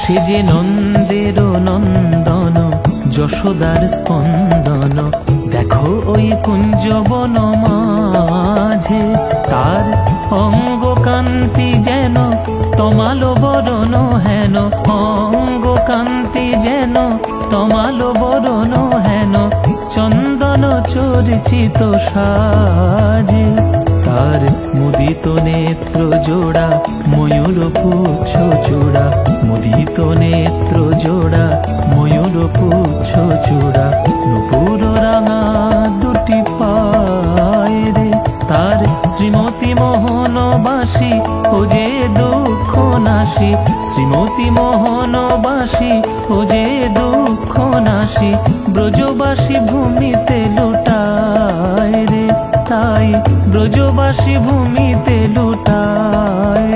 সে যে নন্দের নন্দন, যশোদার স্পন্দন। দেখো ওই কুঞ্জবন মাঝে, তার অঙ্গ কান্তি যেন তমালো বরণ হেন। অঙ্গ কান্তি যেন তমালো বরণ হেন, চন্দন চর্চিত সাজে। তার মুদিত নেত্র জোড়া, ময়ূর পুচ্ছ চূড়া। মুদিত নেত্র জোড়া, ময়ূর পুচ্ছ চূড়া। নুপুর রাঙা দুটি পায়ে রে, তার শ্রীমতী মোহনবাসী ও যে দুঃখ নাশী। শ্রীমতী মোহনবাসী ও যে দুঃখ নাশী, ব্রজবাসী ভূমিতে লুটায় রে। তাই ব্রজবাসী ভূমিতে লুটায়